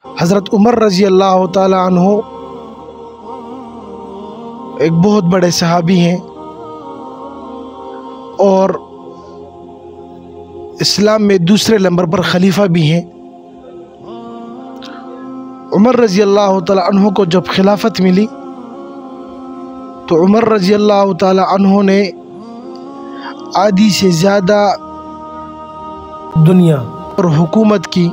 حضرت عمر رضی اللہ تعالی عنہ ایک بہت بڑے صحابی ہیں اور اسلام میں دوسرے نمبر پر خلیفہ بھی ہیں۔ عمر رضی اللہ تعالی عنہ کو جب خلافت ملی تو عمر رضی اللہ تعالی عنہ نے آدھی سے زیادہ دنیا پر حکومت کی،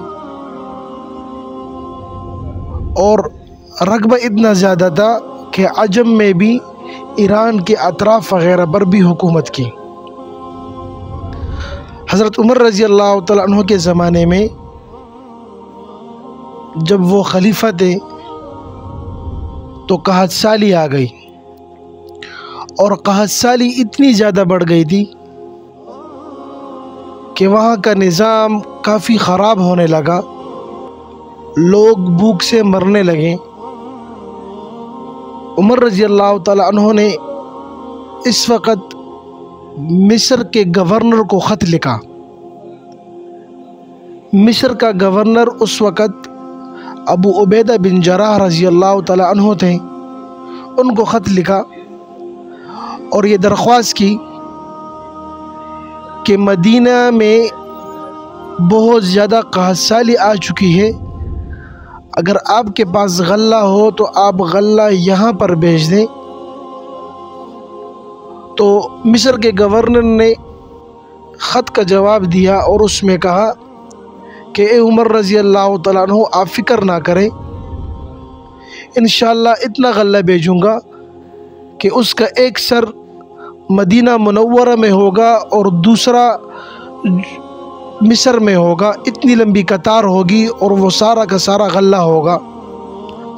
اور رقبہ اتنا زیادہ تھا کہ عجم میں بھی ایران کے اطراف وغیرہ پر بھی حکومت کی۔ حضرت عمر رضی اللہ تعالیٰ عنہ کے زمانے میں جب وہ خلیفہ تھے تو قحط سالی آ گئی، اور قحط سالی اتنی زیادہ بڑھ گئی تھی کہ وہاں کا نظام کافی خراب ہونے لگا، لوگ بھوک سے مرنے لگے۔ عمر رضی اللہ تعالی عنہ نے اس وقت مصر کے گورنر کو خط لکھا۔ مصر کا گورنر اس وقت ابو عبیدہ بن جراح رضی اللہ تعالی عنہ تھے۔ ان کو خط لکھا اور یہ درخواست کی کہ مدینہ میں بہت زیادہ قحط سالی آ چکی ہے، اگر آپ کے پاس غلہ ہو تو آپ غلہ یہاں پر بھیج دیں۔ تو مصر کے گورنر نے خط کا جواب دیا اور اس میں کہا کہ اے عمر رضی اللہ تعالیٰ عنہ، آپ فکر نہ کریں، انشاءاللہ اتنا غلہ بھیجوں گا کہ اس کا ایک سر مدینہ منورہ میں ہوگا اور دوسرا مصر میں ہوگا، اتنی لمبی قطار ہوگی اور وہ سارا کا سارا غلہ ہوگا،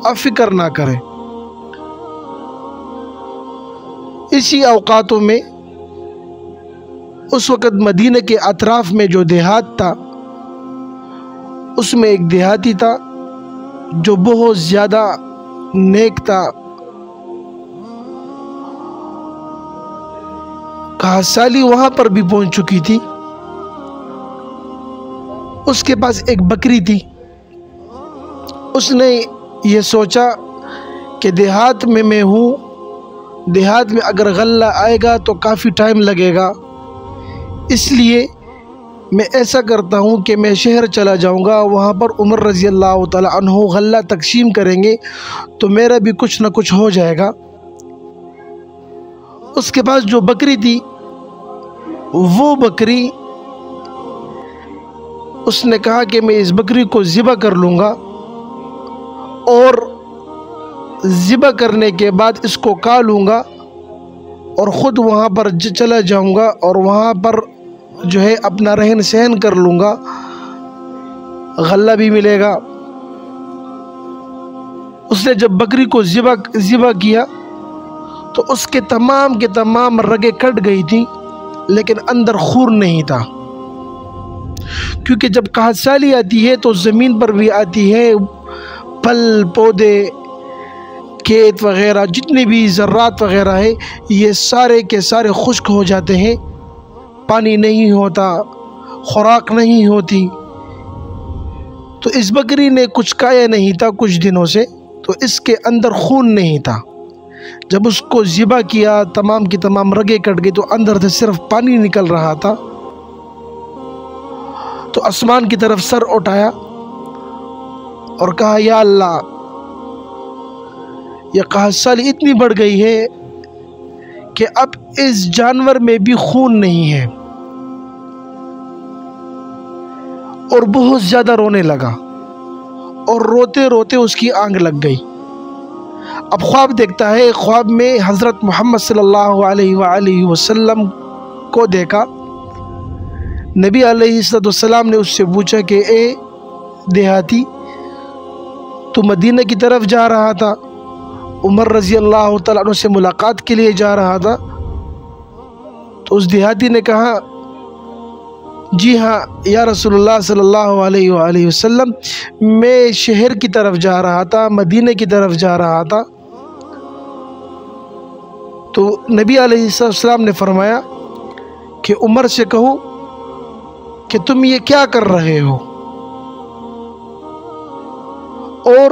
آپ فکر نہ کریں۔ اسی اوقاتوں میں اس وقت مدینہ کے اطراف میں جو دیہات تھا، اس میں ایک دیہاتی تھا جو بہت زیادہ نیک تھا۔ قحط سالی وہاں پر بھی پہنچ چکی تھی۔ اس کے پاس ایک بکری تھی۔ اس نے یہ سوچا کہ دیہات میں میں ہوں، دیہات میں اگر غلہ آئے گا تو کافی ٹائم لگے گا، اس لیے میں ایسا کرتا ہوں کہ میں شہر چلا جاؤں گا، وہاں پر عمر رضی اللہ تعالی عنہ غلہ تقسیم کریں گے تو میرا بھی کچھ نہ کچھ ہو جائے گا۔ اس کے پاس جو بکری تھی، وہ بکری، اس نے کہا کہ میں اس بکری کو ذبح کر لوں گا اور ذبح کرنے کے بعد اس کو کالوں گا اور خود وہاں پر چلا جاؤں گا اور وہاں پر جو ہے اپنا رہن سہن کر لوں گا، غلہ بھی ملے گا۔ اس نے جب بکری کو ذبح کیا تو اس کے تمام رگیں کٹ گئی تھیں، لیکن اندر خون نہیں تھا، کیونکہ جب قحط سالی آتی ہے تو زمین پر بھی آتی ہے، پھل پودے کھیت وغیرہ جتنے بھی ذرات وغیرہ ہے یہ سارے کے سارے خشک ہو جاتے ہیں، پانی نہیں ہوتا، خوراک نہیں ہوتی۔ تو اس بکری نے کچھ کھایا نہیں تھا کچھ دنوں سے، تو اس کے اندر خون نہیں تھا۔ جب اس کو ذبح کیا تمام کی تمام رگیں کٹ گئی تو اندر سے صرف پانی نکل رہا تھا۔ تو آسمان کی طرف سر اٹھایا اور کہا یا اللہ، یہ قحط سالی اتنی بڑھ گئی ہے کہ اب اس جانور میں بھی خون نہیں ہے، اور بہت زیادہ رونے لگا اور روتے روتے اس کی آنکھ لگ گئی۔ اب خواب دیکھتا ہے، خواب میں حضرت محمد صلی اللہ علیہ وآلہ وسلم کو دیکھا۔ نبی علیہ السلام نے اس سے پوچھا کہ اے دیہاتی، تو مدینہ کی طرف جا رہا تھا، عمر رضی اللہ تعالیٰ عنہ سے ملاقات کے لیے جا رہا تھا؟ تو اس دیہاتی نے کہا جی ہاں یا رسول اللہ صلی اللہ علیہ وآلہ وسلم، میں شہر کی طرف جا رہا تھا، مدینہ کی طرف جا رہا تھا۔ تو نبی علیہ السلام نے فرمایا کہ عمر سے کہو کہ تم یہ کیا کر رہے ہو؟ اور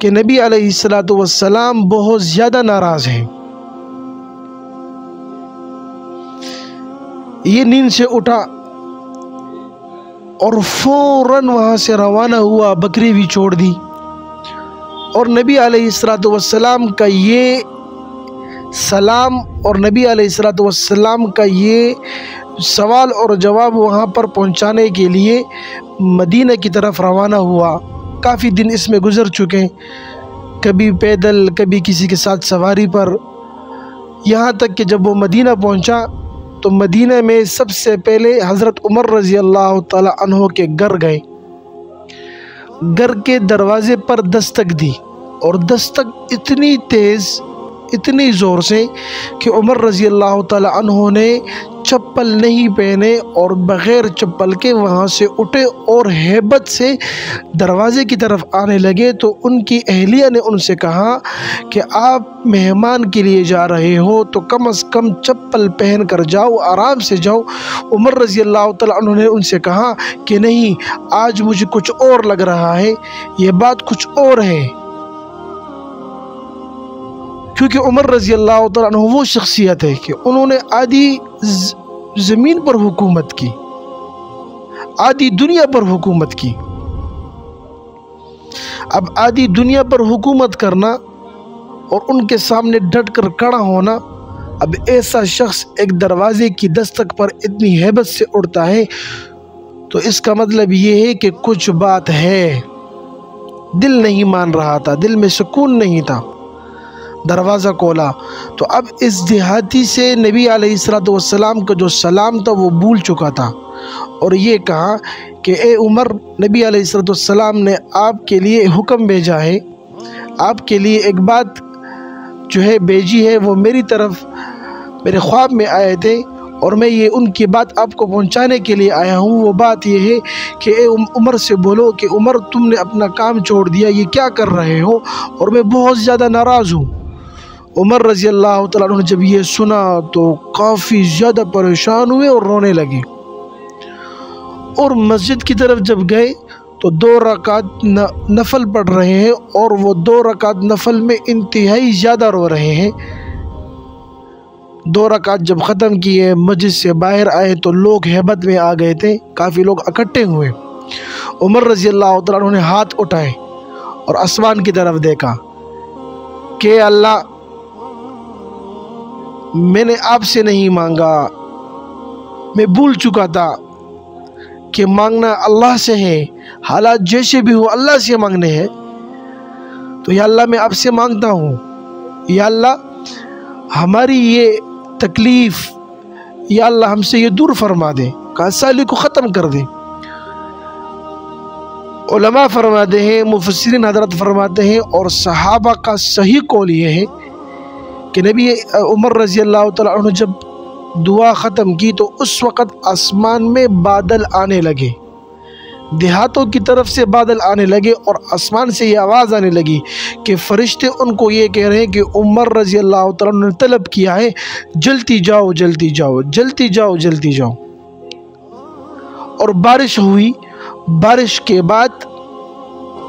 کہ نبی علیہ الصلوۃ والسلام بہت زیادہ ناراض ہیں۔ یہ نیند سے اٹھا اور فوراً وہاں سے روانہ ہوا، بکری بھی چھوڑ دی، اور نبی علیہ الصلوۃ والسلام کا یہ سلام اور نبی علیہ الصلوۃ والسلام کا یہ سوال اور جواب وہاں پر پہنچانے کے لیے مدینہ کی طرف روانہ ہوا۔ کافی دن اس میں گزر چکے، کبھی پیدل، کبھی کسی کے ساتھ سواری پر، یہاں تک کہ جب وہ مدینہ پہنچا تو مدینہ میں سب سے پہلے حضرت عمر رضی اللہ تعالی عنہ کے گھر گئے، گھر کے دروازے پر دستک دی، اور دستک اتنی تیز، اتنی زور سے کہ عمر رضی اللہ تعالی عنہ نے چپل نہیں پہنے اور بغیر چپل کے وہاں سے اٹھے اور ہیبت سے دروازے کی طرف آنے لگے۔ تو ان کی اہلیہ نے ان سے کہا کہ آپ مہمان کے لیے جا رہے ہو تو کم از کم چپل پہن کر جاؤ، آرام سے جاؤ۔ عمر رضی اللہ تعالیٰ عنہ نے ان سے کہا کہ نہیں، آج مجھے کچھ اور لگ رہا ہے، یہ بات کچھ اور ہے، کیونکہ عمر رضی اللہ تعالیٰ عنہ وہ شخصیت ہے کہ انہوں نے آدھی زمین پر حکومت کی، آدھی دنیا پر حکومت کی۔ اب آدھی دنیا پر حکومت کرنا اور ان کے سامنے ڈٹ کر کھڑا ہونا، اب ایسا شخص ایک دروازے کی دستک پر اتنی ہیبت سے اڑتا ہے تو اس کا مطلب یہ ہے کہ کچھ بات ہے۔ دل نہیں مان رہا تھا، دل میں سکون نہیں تھا، دروازہ کھولا تو اب اس دیہاتی سے نبی علیہ الصلوۃ والسلام کا جو سلام تھا وہ بھول چکا تھا، اور یہ کہا کہ اے عمر، نبی علیہ الصلوۃ والسلام نے آپ کے لیے حکم بھیجا ہے، آپ کے لیے ایک بات جو ہے بھیجی ہے، وہ میری طرف میرے خواب میں آئے تھے اور میں یہ ان کی بات آپ کو پہنچانے کے لیے آیا ہوں۔ وہ بات یہ ہے کہ اے عمر سے بولو کہ عمر، تم نے اپنا کام چھوڑ دیا، یہ کیا کر رہے ہو، اور میں بہت زیادہ ناراض ہوں۔ عمر رضی اللہ تعالیٰ عنہ جب یہ سنا تو کافی زیادہ پریشان ہوئے اور رونے لگے، اور مسجد کی طرف جب گئے تو 2 رکعت نفل پڑھ رہے ہیں، اور وہ 2 رکعت نفل میں انتہائی زیادہ رو رہے ہیں۔ 2 رکعت جب ختم کیے، مسجد سے باہر آئے تو لوگ ہیبت میں آ گئے تھے، کافی لوگ اکٹھے ہوئے۔ عمر رضی اللہ تعالیٰ عنہ نے ہاتھ اٹھائے اور آسمان کی طرف دیکھا کہ اللہ، میں نے آپ سے نہیں مانگا، میں بھول چکا تھا کہ مانگنا اللہ سے ہے، حالات جیسے بھی ہو اللہ سے مانگنے ہیں، تو یا اللہ میں آپ سے مانگتا ہوں، یا اللہ ہماری یہ تکلیف، یا اللہ ہم سے یہ دور فرما دے، کاسالی کو ختم کر دے۔ علماء فرماتے ہیں، مفسرین حضرات فرماتے ہیں، اور صحابہ کا صحیح قول یہ ہے کہ نبی عمر رضی اللہ تعالیٰ عنہ جب دعا ختم کی تو اس وقت آسمان میں بادل آنے لگے، دیہاتوں کی طرف سے بادل آنے لگے، اور آسمان سے یہ آواز آنے لگی کہ فرشتے ان کو یہ کہہ رہے ہیں کہ عمر رضی اللہ تعالیٰ عنہ نے طلب کیا ہے، جلدی جاؤ جلدی جاؤ جلدی جاؤ جلدی جاؤ۔ اور بارش ہوئی، بارش کے بعد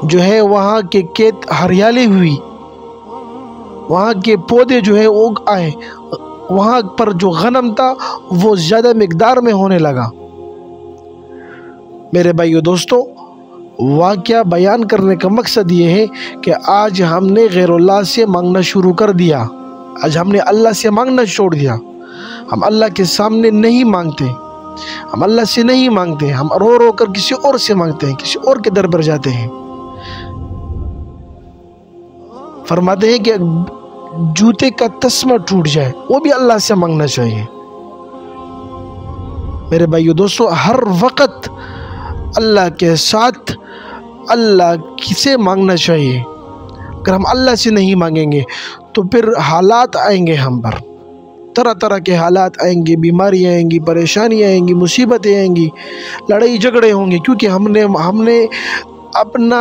جو ہے وہاں کے کھیت ہریالی ہوئی، وہاں کے پودے جو ہے اگ آئے، وہاں پر جو غنم تھا وہ زیادہ مقدار میں ہونے لگا۔ میرے بھائیو دوستو، واقعہ بیان کرنے کا مقصد یہ ہے کہ آج ہم نے غیر اللہ سے مانگنا شروع کر دیا، آج ہم نے اللہ سے مانگنا چھوڑ دیا، ہم اللہ کے سامنے نہیں مانگتے، ہم اللہ سے نہیں مانگتے، ہم رو رو کر کسی اور سے مانگتے ہیں، کسی اور کے در پر جاتے ہیں۔ فرماتے ہیں کہ جوتے کا تسمہ ٹوٹ جائے وہ بھی اللہ سے مانگنا چاہیے۔ میرے بھائیو دوستو، ہر وقت اللہ کے ساتھ اللہ سے مانگنا چاہیے۔ اگر ہم اللہ سے نہیں مانگیں گے تو پھر حالات آئیں گے ہم پر، طرح طرح کے حالات آئیں گے، بیماری آئیں گی، پریشانی آئیں گی، مصیبتیں آئیں گی، لڑائی جھگڑے ہوں گے، کیونکہ ہم نے اپنا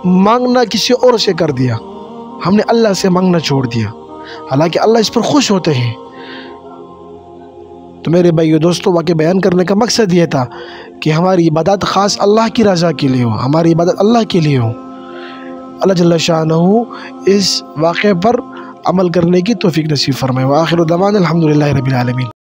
مانگنا کسی اور سے کر دیا، ہم نے اللہ سے مانگنا چھوڑ دیا، حالانکہ اللہ اس پر خوش ہوتے ہیں۔ تو میرے بھائیو دوستو، واقعہ بیان کرنے کا مقصد یہ تھا کہ ہماری عبادت خاص اللہ کی رضا کے لیے ہو، ہماری عبادت اللہ کے لیے ہو۔ اللہ جل شانہ اس واقعے پر عمل کرنے کی توفیق نصیب فرمائے۔ وآخر دعوانا الحمدللہ رب العالمین۔